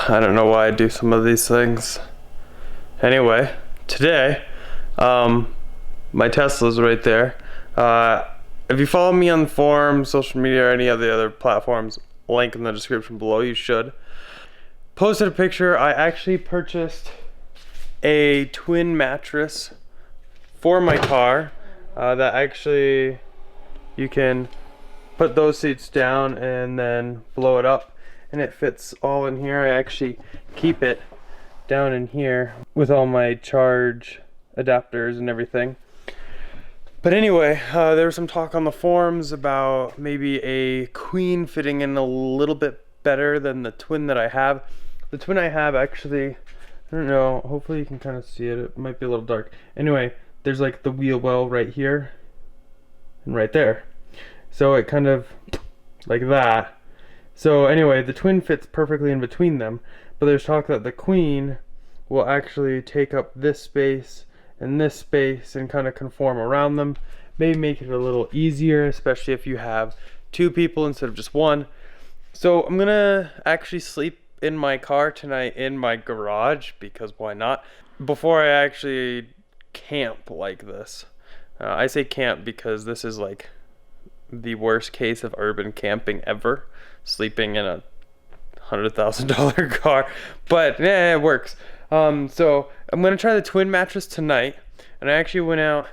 I don't know why I do some of these things. Anyway, today, my Tesla's right there. If you follow me on the forum, social media, or any of the other platforms, link in the description below, you should. Posted a picture. I actually purchased a twin mattress for my car that actually you can put those seats down and then blow it up, and it fits all in here. I actually keep it down in here with all my charge adapters and everything. But anyway, there was some talk on the forums about maybe a queen fitting in a little bit better than the twin that I have. The twin I have actually, I don't know, hopefully you can kind of see it. It might be a little dark. Anyway, there's like the wheel well right here and right there. So it kind of like that. So anyway, the twin fits perfectly in between them. But there's talk that the queen will actually take up this space and this space and kind of conform around them. Maybe make it a little easier, especially if you have two people instead of just one. So I'm gonna actually sleep in my car tonight in my garage, because why not, before I actually camp like this. I say camp because this is like the worst case of urban camping ever, sleeping in a $100,000 car, but it works. So I'm gonna try the twin mattress tonight, and I actually went out.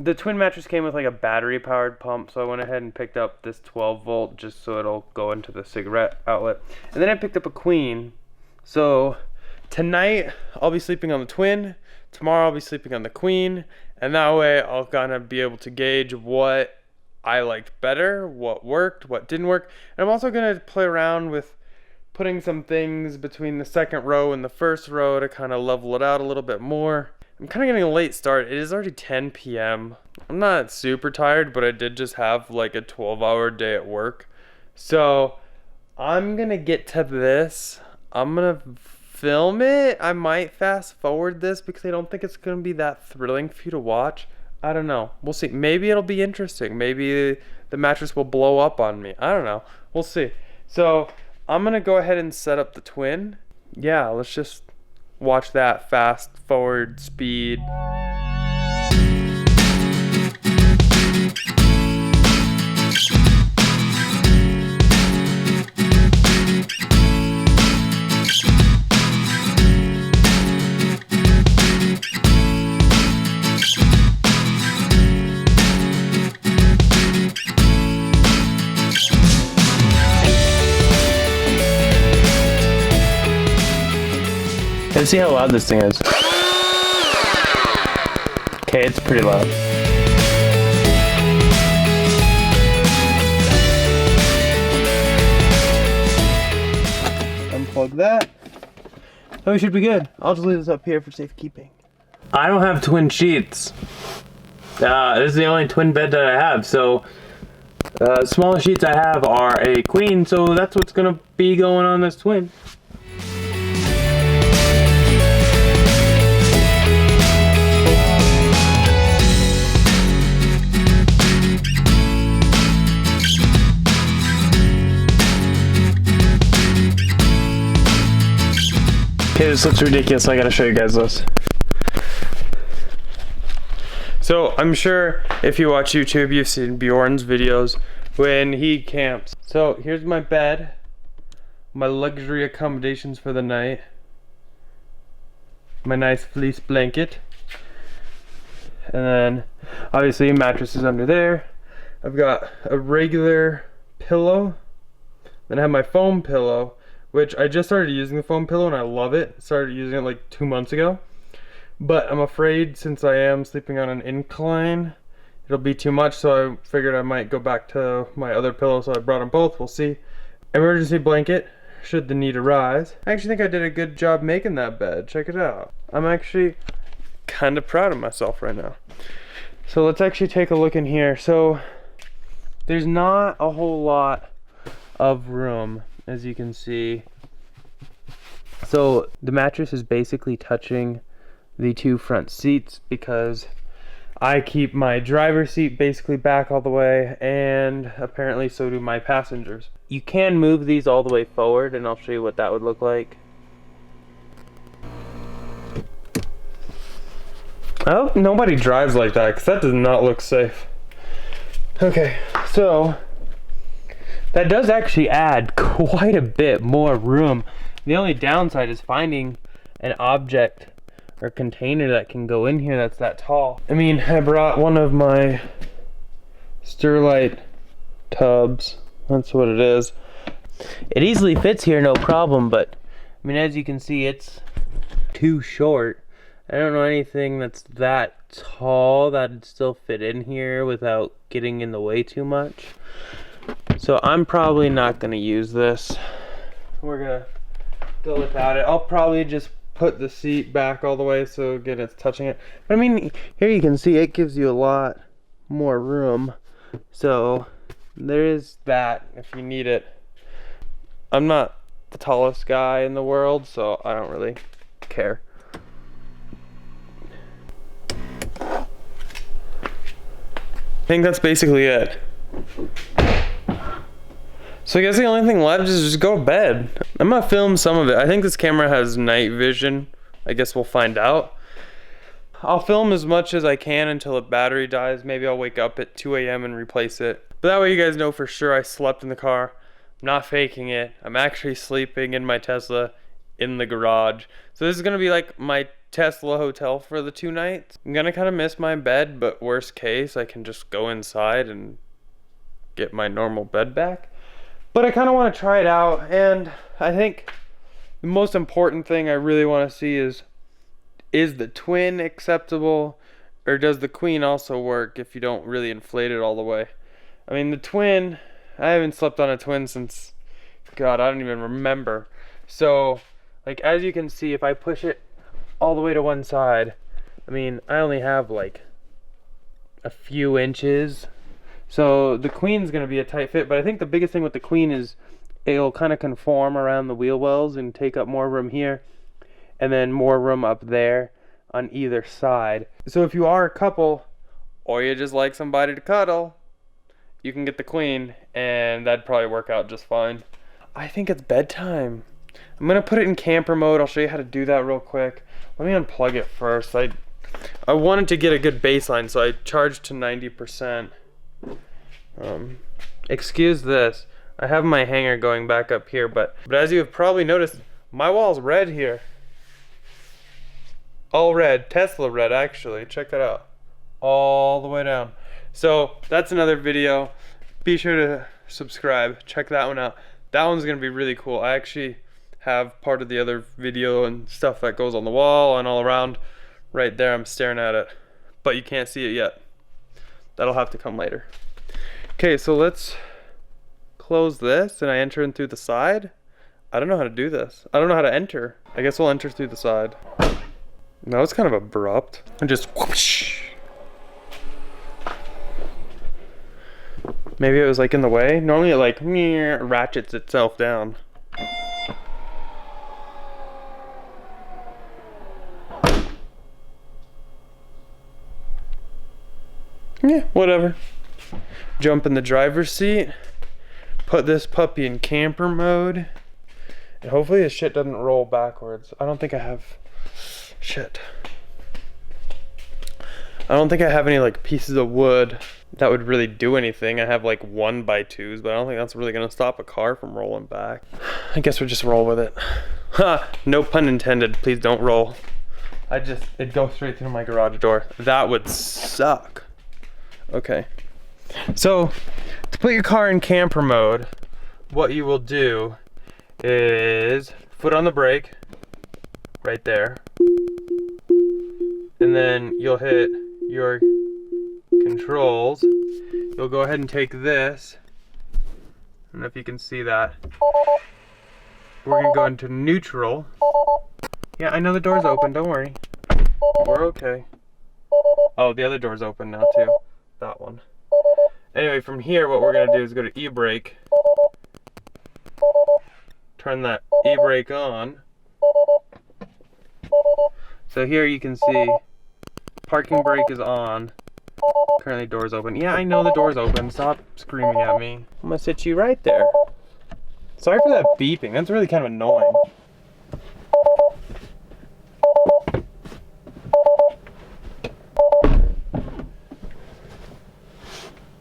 The twin mattress came with like a battery powered pump, so I went ahead and picked up this 12 volt just so it'll go into the cigarette outlet. And then I picked up a queen. So tonight I'll be sleeping on the twin, tomorrow I'll be sleeping on the queen, and that way I'll kind of be able to gauge what I liked better, what worked, what didn't work. And I'm also gonna play around with putting some things between the second row and the first row to kind of level it out a little bit more. I'm kind of getting a late start. It is already 10 p.m. I'm not super tired, but I did just have like a 12-hour day at work. So I'm gonna get to this. I'm gonna film it. I might fast forward this because I don't think it's gonna be that thrilling for you to watch. I don't know. We'll see. Maybe it'll be interesting. Maybe the mattress will blow up on me. I don't know. We'll see. So I'm gonna go ahead and set up the twin. Yeah, let's just watch that fast forward speed. Let's see how loud this thing is. Okay, it's pretty loud. Unplug that. Oh, we should be good. I'll just leave this up here for safekeeping. I don't have twin sheets. This is the only twin bed that I have, so smallest sheets I have are a queen, so that's what's gonna be going on this twin. Okay, this looks ridiculous. I gotta show you guys this. So I'm sure if you watch YouTube, you've seen Bjorn's videos when he camps. So here's my bed, my luxury accommodations for the night, my nice fleece blanket, and then obviously a mattress is under there. I've got a regular pillow, then I have my foam pillow, which I just started using the foam pillow and I love it. Started using it like 2 months ago. But I'm afraid since I am sleeping on an incline, it'll be too much, so I figured I might go back to my other pillow, so I brought them both. We'll see. Emergency blanket, should the need arise. I actually think I did a good job making that bed. Check it out. I'm actually kind of proud of myself right now. So let's actually take a look in here. So there's not a whole lot of room, as you can see. So the mattress is basically touching the two front seats because I keep my driver's seat basically back all the way, and apparently so do my passengers. You can move these all the way forward, and I'll show you what that would look like. I hope nobody drives like that, because that does not look safe. Okay, so that does actually add quite a bit more room. The only downside is finding an object or container that can go in here that's that tall. I mean, I brought one of my Sterlite tubs. That's what it is. It easily fits here, no problem, but I mean, as you can see, it's too short. I don't know anything that's that tall that'd still fit in here without getting in the way too much. So I'm probably not gonna use this. We're gonna go without it. I'll probably just put the seat back all the way so again it's touching it. But I mean, here you can see it gives you a lot more room. So there is that if you need it. I'm not the tallest guy in the world, so I don't really care. I think that's basically it. So I guess the only thing left is just go to bed. I'm gonna film some of it. I think this camera has night vision. I guess we'll find out. I'll film as much as I can until the battery dies. Maybe I'll wake up at 2 a.m. and replace it. But that way you guys know for sure I slept in the car. I'm not faking it. I'm actually sleeping in my Tesla in the garage. So this is gonna be like my Tesla hotel for the 2 nights. I'm gonna kind of miss my bed, but worst case, I can just go inside and get my normal bed back. But I kind of want to try it out, and I think the most important thing I really want to see is the twin acceptable, or does the queen also work if you don't really inflate it all the way? I mean, the twin, I haven't slept on a twin since, God, I don't even remember. So, like, as you can see, if I push it all the way to one side, I mean, I only have like a few inches. So the queen's gonna be a tight fit, but I think the biggest thing with the queen is it'll kind of conform around the wheel wells and take up more room here and then more room up there on either side. So if you are a couple or you just like somebody to cuddle, you can get the queen and that'd probably work out just fine. I think it's bedtime. I'm gonna put it in camper mode. I'll show you how to do that real quick. Let me unplug it first. I wanted to get a good baseline, so I charged to 90%. Excuse this. I have my hanger going back up here, but as you have probably noticed, my wall's red here. All red, Tesla red actually. Check that out. All the way down. So that's another video. Be sure to subscribe. Check that one out. That one's gonna be really cool. I actually have part of the other video and stuff that goes on the wall and all around. Right there, I'm staring at it, but you can't see it yet. That'll have to come later. Okay, so let's close this and I enter in through the side. I don't know how to do this. I don't know how to enter. I guess we'll enter through the side. That was kind of abrupt. And just whoosh. Maybe it was like in the way. Normally it like ratchets itself down. Yeah, whatever. Jump in the driver's seat, put this puppy in camper mode, and hopefully this shit doesn't roll backwards. I don't think I have shit. I don't think I have any like pieces of wood that would really do anything. I have like 1x2s, but I don't think that's really gonna stop a car from rolling back. I guess we'll just roll with it. Ha! No pun intended. Please don't roll. It'd go straight through my garage door. That would suck. Okay. So, to put your car in camper mode, what you will do is foot on the brake, right there, and then you'll hit your controls. You'll go ahead and take this, I don't know if you can see that. We're gonna go into neutral. Yeah, I know the door's open, don't worry. We're okay. Oh, the other door's open now too. That one. Anyway, from here, what we're gonna do is go to e-brake. Turn that e-brake on. So here you can see parking brake is on. Currently door's open. Yeah, I know the door's open. Stop screaming at me. I'm gonna sit you right there. Sorry for that beeping. That's really kind of annoying.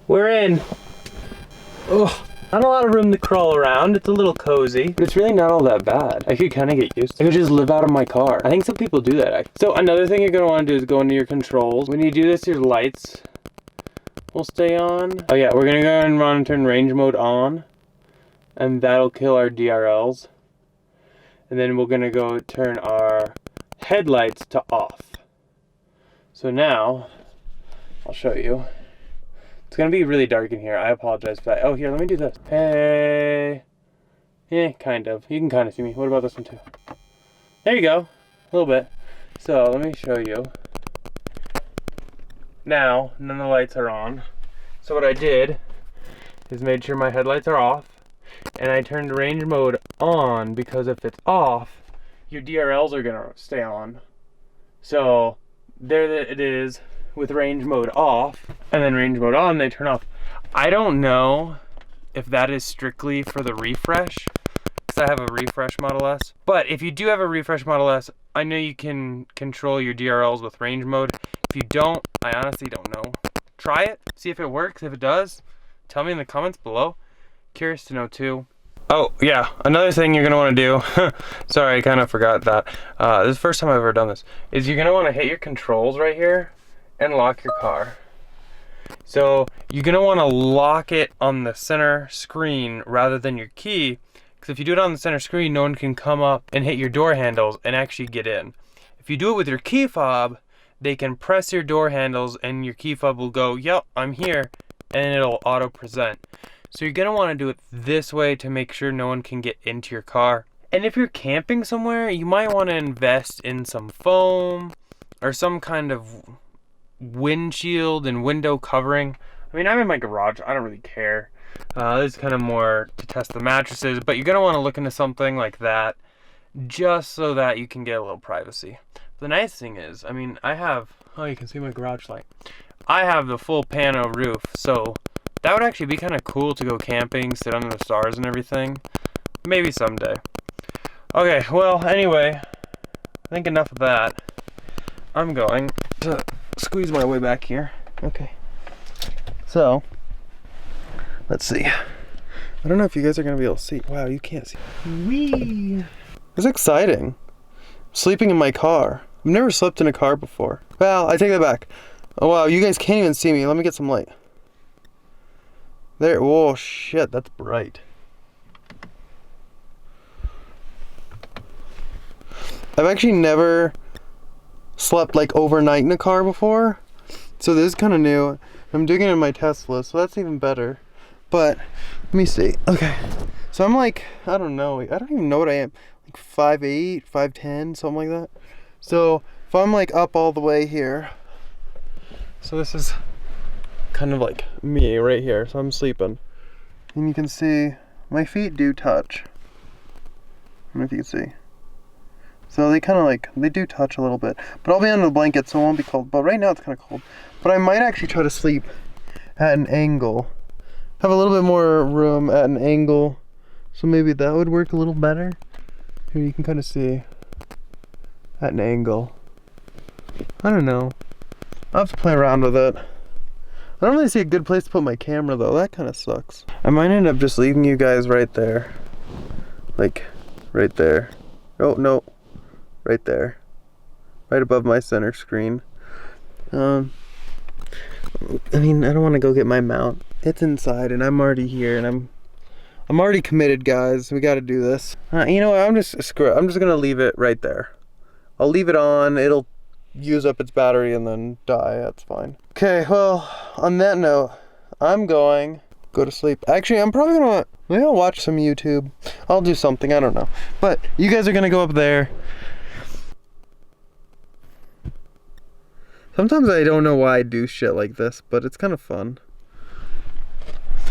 We're in. Ugh. Not a lot of room to crawl around. It's a little cozy, but it's really not all that bad. I could kind of get used to it. I could just live out of my car. I think some people do that, actually. So another thing you're going to want to do is go into your controls. When you do this, your lights will stay on. Oh yeah, we're going to go and run and turn range mode on, and that'll kill our DRLs. And then we're going to go turn our headlights to off. So now, I'll show you. It's gonna be really dark in here. I apologize for that. Oh, here, let me do this. Hey. Yeah, kind of. You can kind of see me. What about this one too? There you go. A little bit. So, let me show you. Now, none of the lights are on. So what I did is made sure my headlights are off. And I turned range mode on because if it's off, your DRLs are gonna stay on. So, there it is. With range mode off and then range mode on, they turn off. I don't know if that is strictly for the refresh because I have a refresh Model S, but if you do have a refresh Model S, I know you can control your DRLs with range mode. If you don't, I honestly don't know. Try it, see if it works. If it does, tell me in the comments below. Curious to know too. Oh yeah, another thing you're gonna want to do, sorry, I kind of forgot that. This is the first time I've ever done this, is you're gonna want to hit your controls right here and lock your car. So you're gonna want to lock it on the center screen rather than your key, because if you do it on the center screen, no one can come up and hit your door handles and actually get in. If you do it with your key fob, they can press your door handles and your key fob will go, yep, I'm here, and it'll auto present. So you're gonna want to do it this way to make sure no one can get into your car. And if you're camping somewhere, you might want to invest in some foam or some kind of windshield and window covering. I mean, I'm in my garage, I don't really care. This is kind of more to test the mattresses, but you're gonna want to look into something like that just so that you can get a little privacy. The nice thing is, I mean, I have, oh, you can see my garage light. I have the full pano roof, so that would actually be kind of cool to go camping, sit under the stars and everything. Maybe someday. Okay, well, anyway, I think enough of that. I'm going to squeeze my way back here. Okay. So, let's see. I don't know if you guys are going to be able to see. Wow, you can't see. Whee! It's exciting. Sleeping in my car. I've never slept in a car before. Well, I take that back. Oh, wow, you guys can't even see me. Let me get some light. There. Whoa, shit, that's bright. I've actually never slept like overnight in a car before, so this is kind of new. I'm doing it in my Tesla, so that's even better. But let me see. Okay, so I'm like, I don't know, I don't even know what I am, like 5'8", 5'10", something like that. So if I'm like up all the way here, so this is kind of like me right here, so I'm sleeping, and you can see my feet do touch. I don't know if you can see. So they kind of like, they do touch a little bit. But I'll be under the blanket, so it won't be cold. But right now it's kind of cold. But I might actually try to sleep at an angle. Have a little bit more room at an angle. So maybe that would work a little better. Here you can kind of see at an angle. I don't know. I'll have to play around with it. I don't really see a good place to put my camera though. That kind of sucks. I might end up just leaving you guys right there. Like, right there. Oh, no. Right there, right above my center screen. I mean, I don't want to go get my mount. It's inside, and I'm already here, and I'm already committed, guys. We got to do this. You know what? I'm just gonna leave it right there. I'll leave it on. It'll use up its battery and then die. That's fine. Okay. Well, on that note, I'm going go to sleep. Actually, I'm probably gonna maybe I'll watch some YouTube. I'll do something. I don't know. But you guys are gonna go up there. Sometimes I don't know why I do shit like this, but it's kind of fun.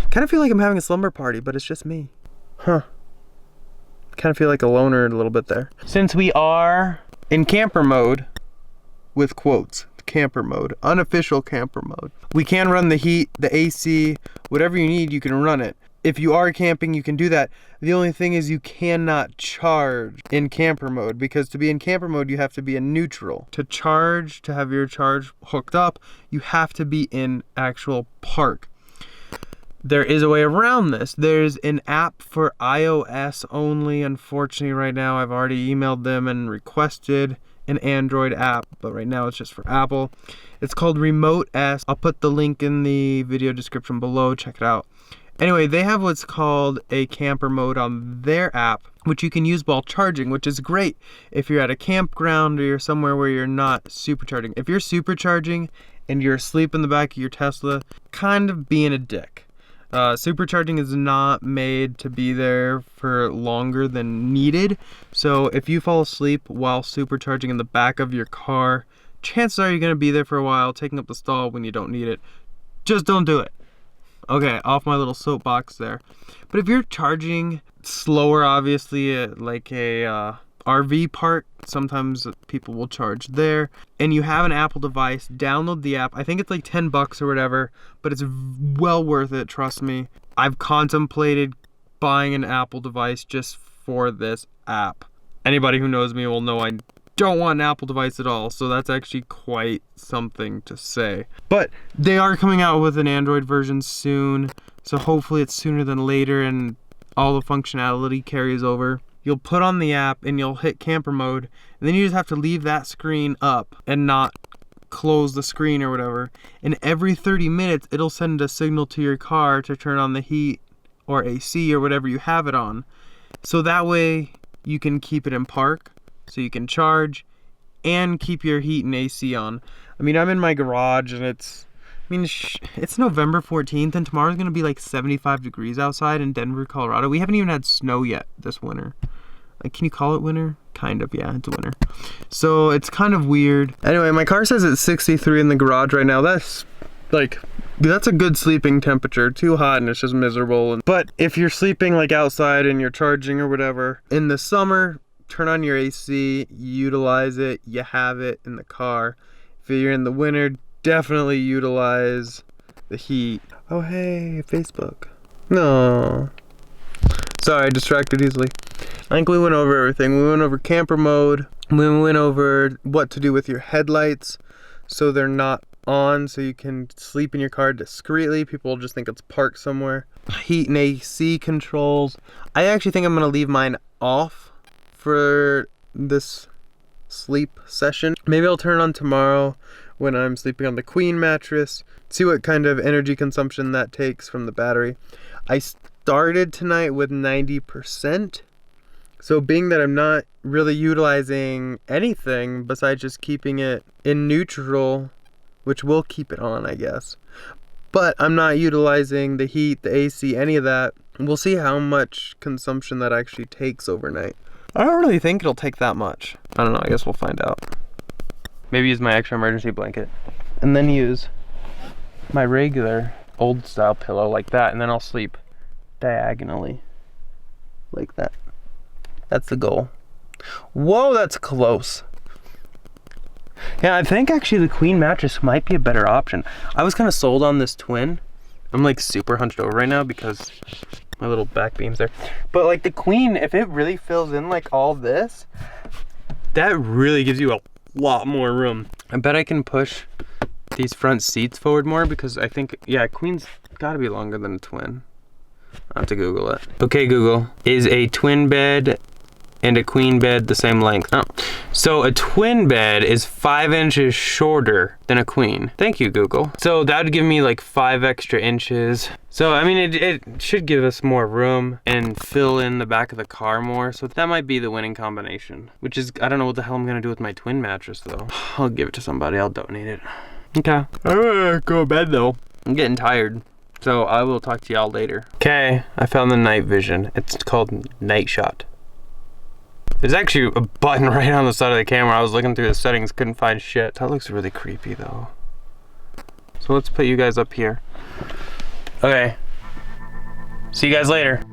Kind of feel like I'm having a slumber party, but it's just me. Huh. Kind of feel like a loner a little bit there. Since we are in camper mode, with quotes, camper mode, unofficial camper mode. We can run the heat, the AC, whatever you need, you can run it. If you are camping, you can do that. The only thing is you cannot charge in camper mode, because to be in camper mode, you have to be in neutral. To charge, to have your charge hooked up, you have to be in actual park. There is a way around this. There's an app for iOS only. Unfortunately, right now, I've already emailed them and requested an Android app, but right now it's just for Apple. It's called Remote S. I'll put the link in the video description below. Check it out. Anyway, they have what's called a camper mode on their app, which you can use while charging, which is great if you're at a campground or you're somewhere where you're not supercharging. If you're supercharging and you're asleep in the back of your Tesla, kind of being a dick. Supercharging is not made to be there for longer than needed. So if you fall asleep while supercharging in the back of your car, chances are you're going to be there for a while, taking up the stall when you don't need it. Just don't do it. Okay, off my little soapbox there. But if you're charging slower, obviously, like a RV park, sometimes people will charge there, and you have an Apple device, download the app. I think it's like $10 or whatever, but it's well worth it, trust me. I've contemplated buying an Apple device just for this app. Anybody who knows me will know I don't want an Apple device at all, so that's actually quite something to say. But they are coming out with an Android version soon, so hopefully it's sooner than later and all the functionality carries over. You'll put on the app and you'll hit camper mode, and then you just have to leave that screen up and not close the screen or whatever. And every 30 minutes, it'll send a signal to your car to turn on the heat or AC or whatever you have it on. So that way you can keep it in park, so you can charge and keep your heat and AC on. I mean, I'm in my garage and it's November 14th and tomorrow's gonna be like 75 degrees outside in Denver, Colorado. We haven't even had snow yet this winter. Like, can you call it winter? Kind of, yeah, it's winter. So it's kind of weird. Anyway, my car says it's 63 in the garage right now. That's a good sleeping temperature. Too hot and it's just miserable. But if you're sleeping like outside and you're charging or whatever, in the summer, turn on your AC, utilize it, you have it in the car. If you're in the winter, definitely utilize the heat. Oh hey, Facebook. No. Sorry, I distracted easily. I think we went over everything. We went over camper mode. We went over what to do with your headlights so they're not on, so you can sleep in your car discreetly. People will just think it's parked somewhere. Heat and AC controls. I actually think I'm gonna leave mine off for this sleep session. Maybe I'll turn it on tomorrow when I'm sleeping on the queen mattress, see what kind of energy consumption that takes from the battery. I started tonight with 90%, so being that I'm not really utilizing anything besides just keeping it in neutral, which will keep it on, I guess, but I'm not utilizing the heat, the AC, any of that. We'll see how much consumption that actually takes overnight. I don't really think it'll take that much. I don't know, I guess we'll find out. Maybe use my extra emergency blanket and then use my regular old style pillow like that, and then I'll sleep diagonally like that. That's the goal. Whoa, that's close. Yeah, I think actually the queen mattress might be a better option. I was kind of sold on this twin. I'm like super hunched over right now because my little back beam's there. But like the queen, if it really fills in like all this, that really gives you a lot more room. I bet I can push these front seats forward more because I think, yeah, queen's gotta be longer than a twin. I have to Google it. Okay, Google, is a twin bed and a queen bed the same length? Oh, so a twin bed is 5 inches shorter than a queen. Thank you, Google. So that would give me like 5 extra inches. So I mean, it should give us more room and fill in the back of the car more. So that might be the winning combination, which is, I don't know what the hell I'm gonna do with my twin mattress though. I'll give it to somebody, I'll donate it. Okay, I'm gonna go to bed though. I'm getting tired. So I will talk to y'all later. Okay, I found the night vision. It's called night shot. There's actually a button right on the side of the camera. I was looking through the settings, couldn't find shit. That looks really creepy though. So let's put you guys up here. Okay. See you guys later.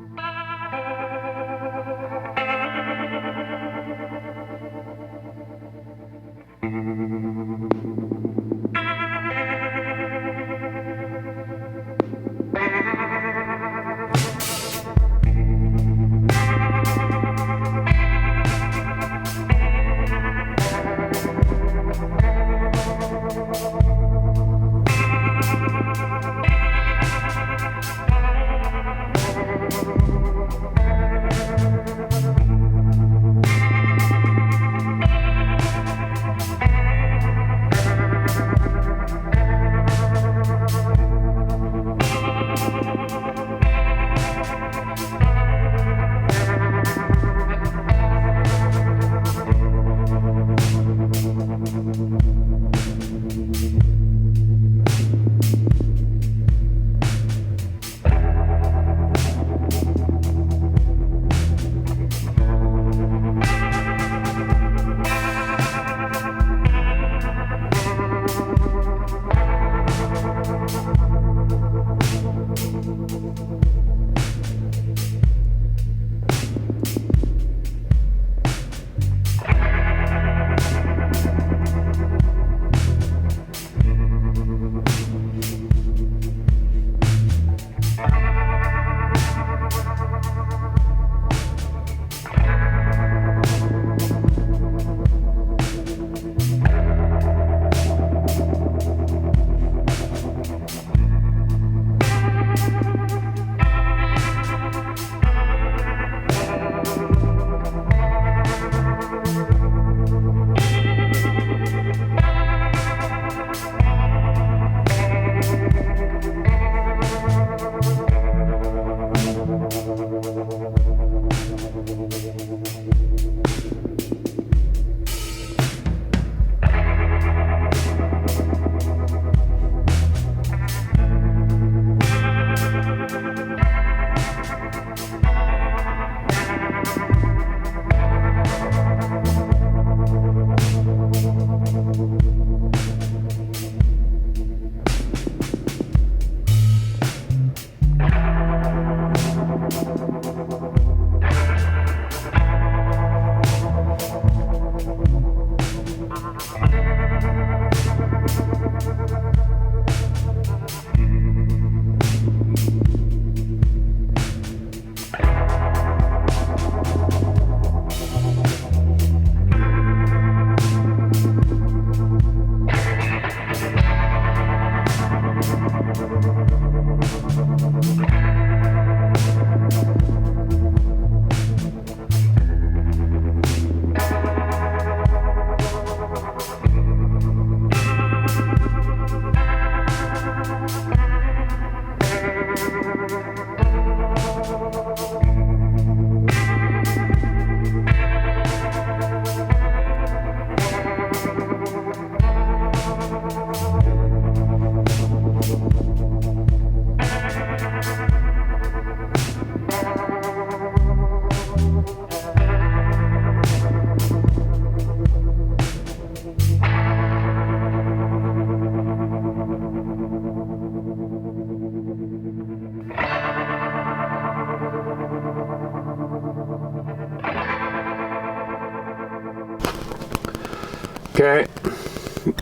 Okay,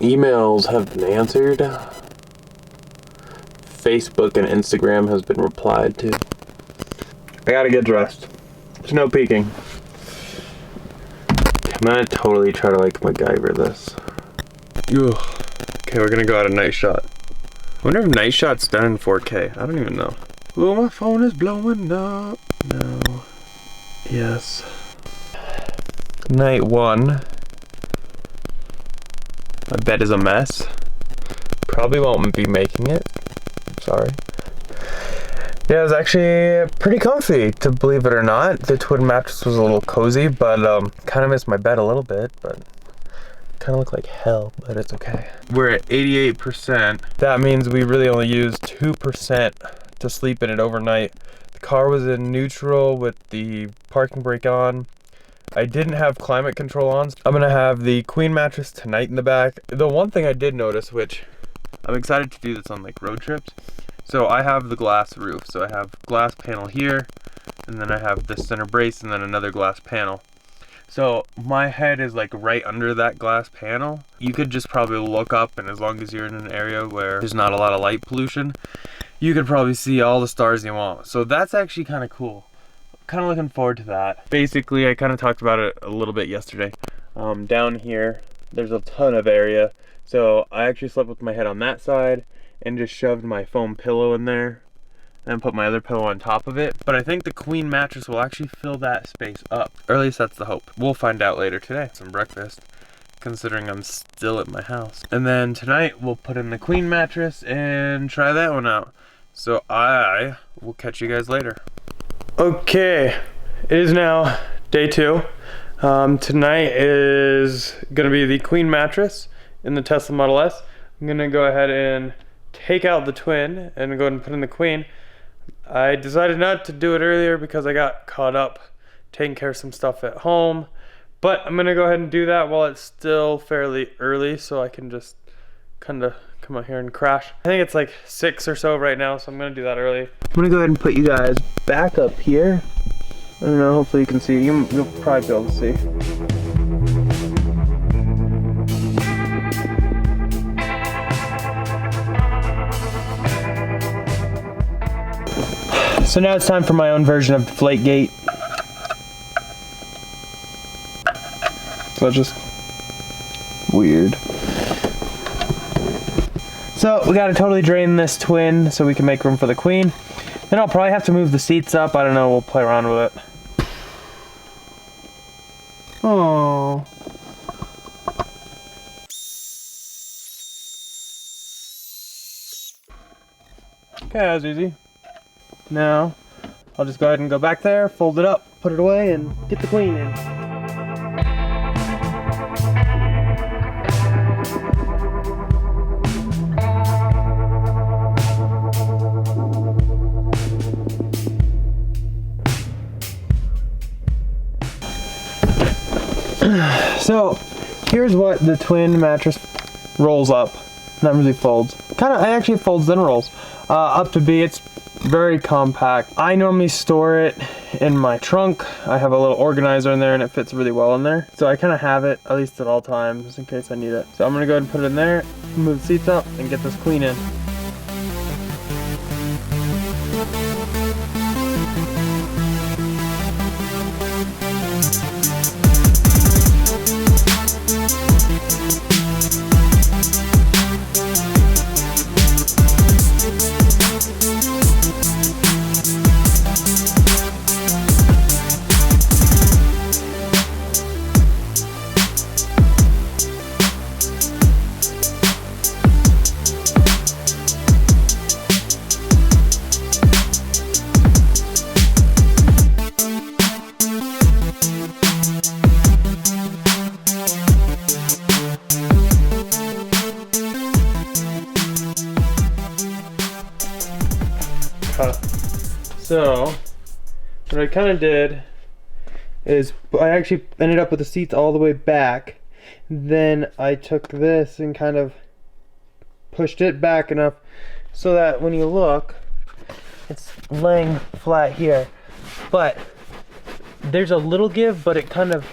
emails have been answered. Facebook and Instagram has been replied to. I gotta get dressed. There's no peeking. I'm gonna totally try to like MacGyver this. Ugh. Okay, we're gonna go out a night shot. I wonder if night shot's done in 4K. I don't even know. Oh, my phone is blowing up. No. Yes. Night one. My bed is a mess. Probably won't be making it. Sorry. Yeah, it was actually pretty comfy, to believe it or not. The twin mattress was a little cozy, but kind of missed my bed a little bit, but kind of looked like hell, but it's okay. We're at 88%. That means we really only used 2% to sleep in it overnight. The car was in neutral with the parking brake on. I didn't have climate control on. I'm gonna have the queen mattress tonight in the back. The one thing I did notice, which I'm excited to do this on like road trips. So I have the glass roof. So I have glass panel here, and then I have this center brace and then another glass panel. So my head is like right under that glass panel. You could just probably look up, and as long as you're in an area where there's not a lot of light pollution, you could probably see all the stars you want. So that's actually kind of cool. Kind of looking forward to that. Basically, I kind of talked about it a little bit yesterday. Down here, there's a ton of area. So I actually slept with my head on that side and just shoved my foam pillow in there and put my other pillow on top of it. But I think the queen mattress will actually fill that space up. Or at least that's the hope. We'll find out later today. Some breakfast, considering I'm still at my house. And then tonight we'll put in the queen mattress and try that one out. So I will catch you guys later. Okay, it is now day 2. Tonight is gonna be the queen mattress in the Tesla Model S. I'm gonna go ahead and take out the twin and go ahead and put in the queen. I decided not to do it earlier because I got caught up taking care of some stuff at home, but I'm gonna go ahead and do that while it's still fairly early so I can just kind of come out here and crash. I think it's like 6 or so right now, so I'm gonna do that early. I'm gonna go ahead and put you guys back up here. I don't know, hopefully you can see. You'll probably be able to see. So now it's time for my own version of Deflategate. So just weird. So we gotta totally drain this twin so we can make room for the queen. Then I'll probably have to move the seats up. I don't know, we'll play around with it. Oh. Okay, that was easy. Now, I'll just go ahead and go back there, fold it up, put it away, and get the queen in. So, here's what the twin mattress rolls up. Not really folds. Actually folds then rolls. Up to be. It's very compact. I normally store it in my trunk. I have a little organizer in there and it fits really well in there. So I kind of have it at least at all times in case I need it. So I'm gonna go ahead and put it in there, move the seats up, and get this queen in. So, what I kind of did is I actually ended up with the seats all the way back. Then I took this and kind of pushed it back enough so that when you look, it's laying flat here. But there's a little give, but it kind of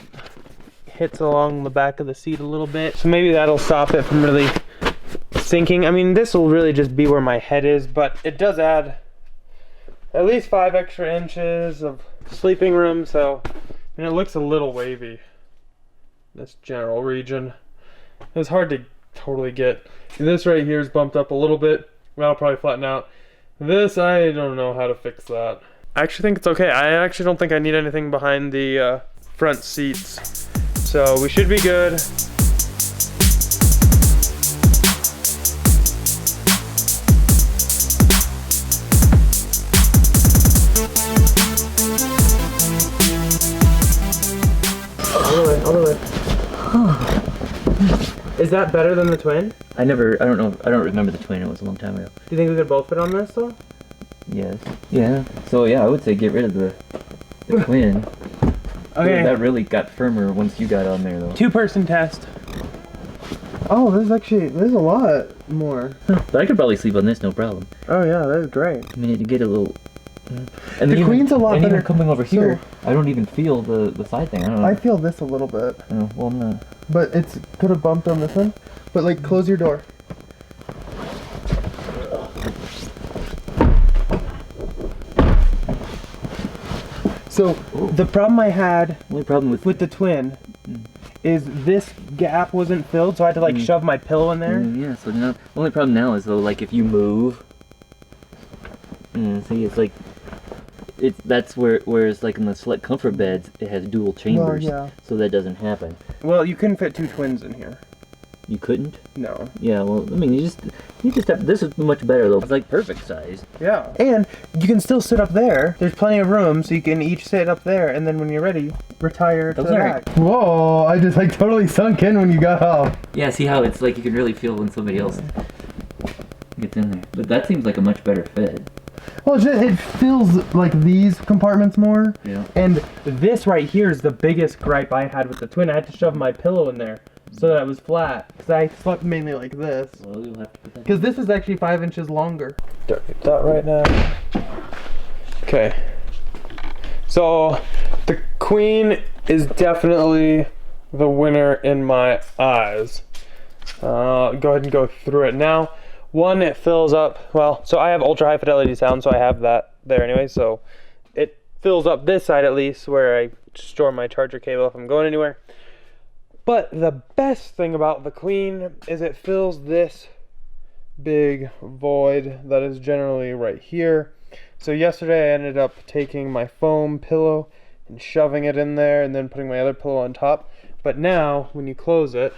hits along the back of the seat a little bit. So maybe that'll stop it from really sinking. I mean, this will really just be where my head is, but it does add at least 5 extra inches of sleeping room, so, and it looks a little wavy, this general region. It's hard to totally get. This right here is bumped up a little bit. That'll probably flatten out. This, I don't know how to fix that. I actually think it's okay. I actually don't think I need anything behind the front seats. So we should be good. Is that better than the twin? I don't know, I don't remember the twin, it was a long time ago. Do you think we could both fit on this though? Yes. Yeah. So yeah, I would say get rid of the twin. Okay. Ooh, that really got firmer once you got on there though. 2-person test. Oh, there's a lot more. But I could probably sleep on this, no problem. Oh yeah, that's great. I mean, to get a little And The queen's a lot and better. even coming over here, I don't even feel the side thing. I don't know. I feel this a little bit. Oh, well, I'm not. But it's could have bumped on this one. But like, close your door. So the problem I had Only problem with with the twin is this gap wasn't filled, so I had to like shove my pillow in there. Yeah, so now the only problem now is though, like if you move, see, it's like that's whereas like in the select comfort beds, it has dual chambers, yeah. so that doesn't happen. Well, you couldn't fit two twins in here. You couldn't? No. Yeah, well, I mean, you just have. This is much better though. It's like perfect size. Yeah. And you can still sit up there. There's plenty of room, so you can each sit up there, and then when you're ready, retire to the back. Whoa! I just like totally sunk in when you got off. Yeah, see how it's like you can really feel when somebody else gets in there. But that seems like a much better fit. Well, it fills like these compartments more. Yeah. And this right here is the biggest gripe I had with the twin. I had to shove my pillow in there so that it was flat, because I slept mainly like this. Well, you'll have to put that. Because this is actually 5 inches longer. Don't get that right now. Okay. So the queen is definitely the winner in my eyes. Go ahead and go through it now. One, it fills up, well, so I have ultra high fidelity sound, so I have that there anyway, so it fills up this side at least where I store my charger cable if I'm going anywhere. But the best thing about the queen is it fills this big void that is generally right here. So yesterday I ended up taking my foam pillow and shoving it in there and then putting my other pillow on top. But now when you close it,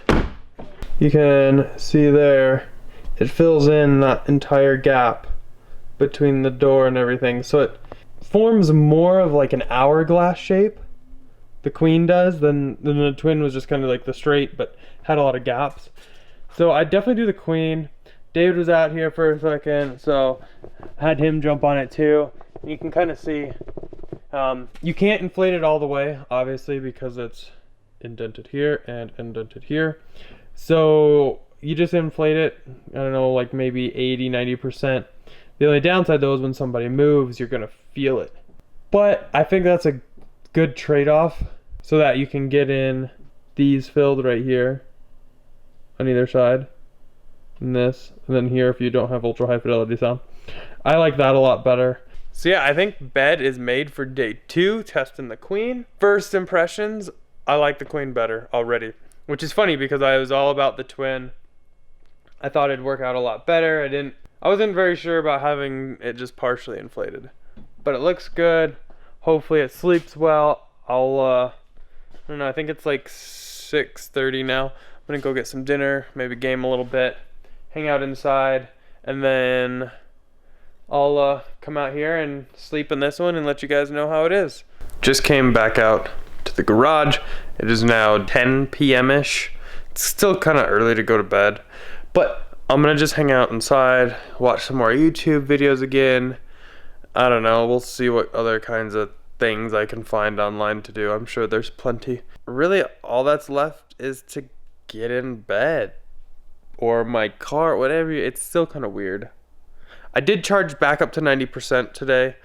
you can see there it fills in that entire gap between the door and everything. So it forms more of like an hourglass shape, the queen does, than the twin was just kind of like the straight but had a lot of gaps. So I definitely do the queen. David was out here for a second, so I had him jump on it too. You can kind of see, you can't inflate it all the way, obviously, because it's indented here and indented here. So you just inflate it, I don't know, like maybe 80-90%. The only downside though is when somebody moves, you're gonna feel it. But I think that's a good trade-off, so that you can get in these filled right here on either side, and this, and then here if you don't have ultra high fidelity sound. I like that a lot better. So yeah, I think bed is made for day 2, testing the queen. First impressions, I like the queen better already, which is funny because I was all about the twin. I thought it'd work out a lot better. I wasn't very sure about having it just partially inflated, but it looks good. Hopefully it sleeps well. I don't know, I think it's like 6:30 now. I'm gonna go get some dinner, maybe game a little bit, hang out inside, and then I'll come out here and sleep in this one and let you guys know how it is. Just came back out to the garage. It is now 10 p.m.-ish. It's still kind of early to go to bed, but I'm gonna just hang out inside, watch some more YouTube videos again. I don't know, we'll see what other kinds of things I can find online to do. I'm sure there's plenty. Really, all that's left is to get in bed or my car, whatever. It's still kind of weird. I did charge back up to 90% today.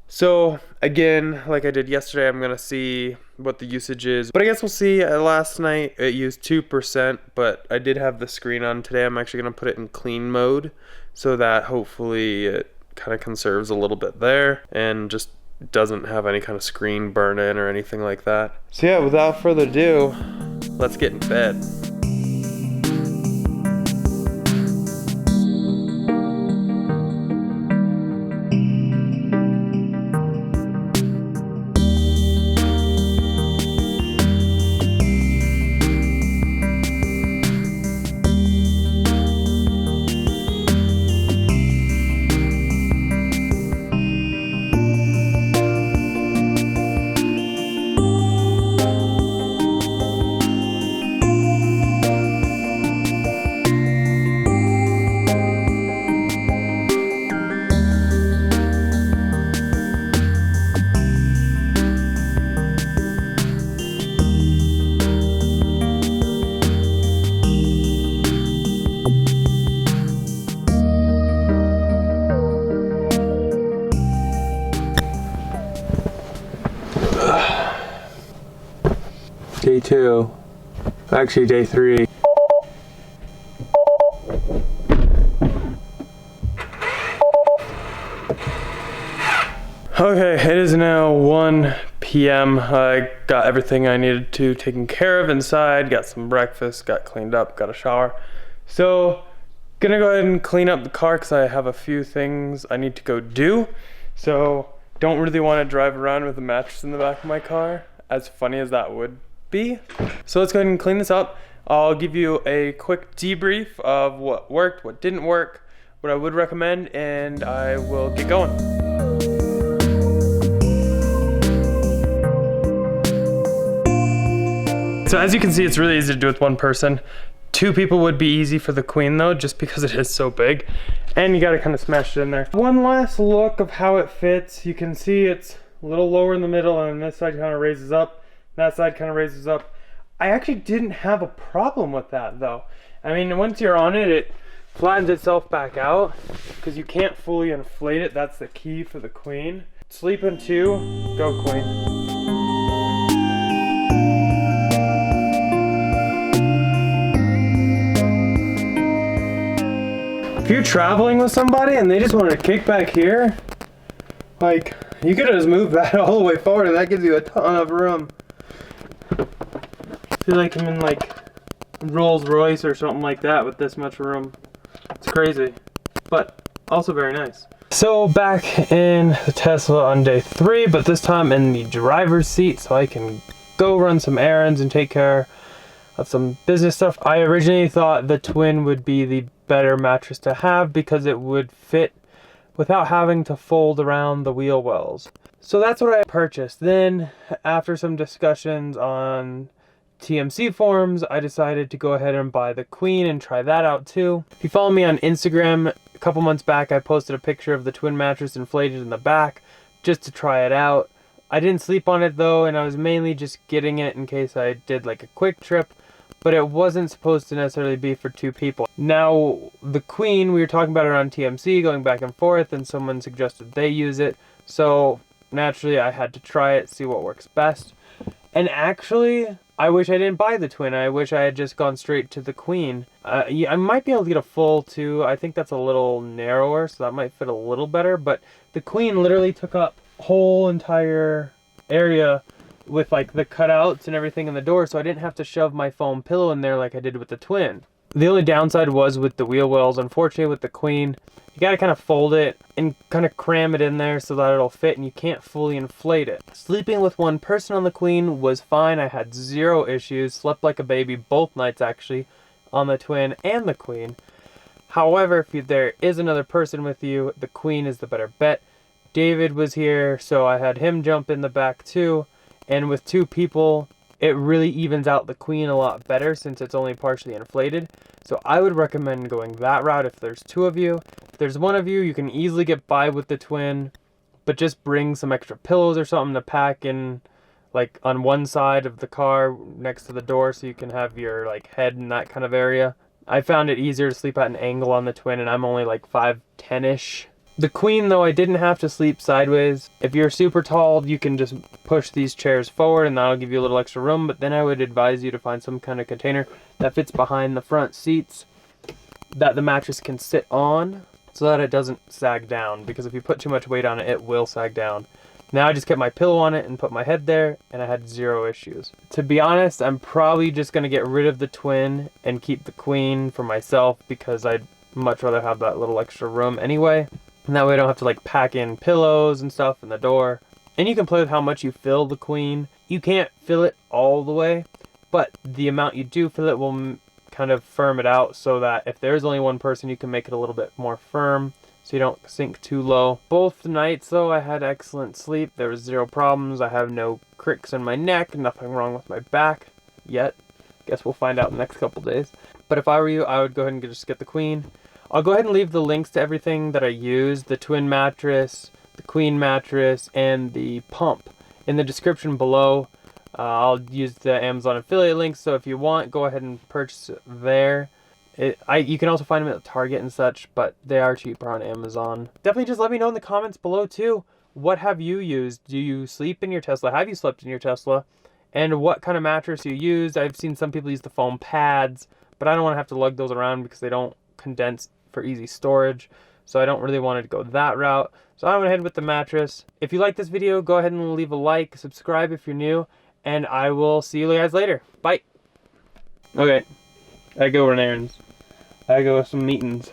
So again, like I did yesterday, I'm gonna see what the usage is. But I guess we'll see. Last night it used 2%, but I did have the screen on today. I'm actually gonna put it in clean mode so that hopefully it kind of conserves a little bit there and just doesn't have any kind of screen burn in or anything like that. So yeah, without further ado, let's get in bed. 2. Actually, day 3. Okay, it is now 1 p.m. I got everything I needed to taken care of inside, got some breakfast, got cleaned up, got a shower. So, gonna go ahead and clean up the car because I have a few things I need to go do. So, don't really want to drive around with a mattress in the back of my car, as funny as that would be. So let's go ahead and clean this up. I'll give you a quick debrief of what worked, what didn't work, what I would recommend, and I will get going. So as you can see, it's really easy to do with one person. 2 people would be easy for the queen though, just because it is so big. And you gotta kind of smash it in there. One last look of how it fits. You can see it's a little lower in the middle, and this side kind of raises up. That side kind of raises up. I actually didn't have a problem with that though. I mean, once you're on it, it flattens itself back out because you can't fully inflate it. That's the key for the queen. Sleep in 2, go queen. If you're traveling with somebody and they just want to kick back here, like, you could just move that all the way forward and that gives you a ton of room. I feel like I'm in like Rolls Royce or something like that with this much room. It's crazy, but also very nice. So back in the Tesla on day 3, but this time in the driver's seat so I can go run some errands and take care of some business stuff. I originally thought the twin would be the better mattress to have because it would fit without having to fold around the wheel wells. So that's what I purchased. Then after some discussions on TMC forums, I decided to go ahead and buy the queen and try that out too. If you follow me on Instagram, a couple months back I posted a picture of the twin mattress inflated in the back just to try it out. I didn't sleep on it though, and I was mainly just getting it in case I did like a quick trip, but it wasn't supposed to necessarily be for 2 people. Now, the queen, we were talking about it on TMC, going back and forth, and someone suggested they use it. So, naturally, I had to try it, see what works best. And actually, I wish I didn't buy the twin. I wish I had just gone straight to the queen. Yeah, I might be able to get a full 2. I think that's a little narrower, so that might fit a little better. But the queen literally took up whole entire area with like the cutouts and everything in the door, so I didn't have to shove my foam pillow in there like I did with the twin. The only downside was with the wheel wells. Unfortunately with the queen, you gotta kind of fold it and kind of cram it in there so that it'll fit, and you can't fully inflate it. Sleeping with one person on the queen was fine. I had 0 issues, slept like a baby both nights actually on the twin and the queen. However, if there is another person with you, the queen is the better bet. David was here, so I had him jump in the back too. And with 2 people, it really evens out the queen a lot better since it's only partially inflated. So I would recommend going that route if there's 2 of you. If there's 1 of you, you can easily get by with the twin, but just bring some extra pillows or something to pack in, like on one side of the car next to the door so you can have your like head in that kind of area. I found it easier to sleep at an angle on the twin, and I'm only like 5'10"-ish. The queen though, I didn't have to sleep sideways. If you're super tall, you can just push these chairs forward and that'll give you a little extra room, but then I would advise you to find some kind of container that fits behind the front seats that the mattress can sit on so that it doesn't sag down, because if you put too much weight on it, it will sag down. Now I just kept my pillow on it and put my head there, and I had 0 issues. To be honest, I'm probably just gonna get rid of the twin and keep the queen for myself because I'd much rather have that little extra room anyway. And that way I don't have to like pack in pillows and stuff in the door. And you can play with how much you fill the queen. You can't fill it all the way, but the amount you do fill it will kind of firm it out so that if there's only 1 person, you can make it a little bit more firm so you don't sink too low. Both nights though, I had excellent sleep. There was 0 problems. I have no cricks in my neck, nothing wrong with my back yet. Guess we'll find out in the next couple days. But if I were you, I would go ahead and just get the queen. I'll go ahead and leave the links to everything that I used, the twin mattress, the queen mattress, and the pump in the description below. I'll use the Amazon affiliate links, so if you want, go ahead and purchase it there. You can also find them at Target and such, but they are cheaper on Amazon. Definitely just let me know in the comments below too. What have you used? Do you sleep in your Tesla? Have you slept in your Tesla? and what kind of mattress you use. I've seen some people use the foam pads, but I don't want to have to lug those around because they don't condense for easy storage. So I don't really want to go that route. So I went ahead with the mattress. If you like this video, go ahead and leave a like, subscribe if you're new, and I will see you guys later. Bye. Okay, I go run errands. I go with some meetings.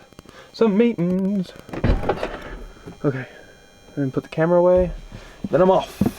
Okay, and put the camera away. Then I'm off.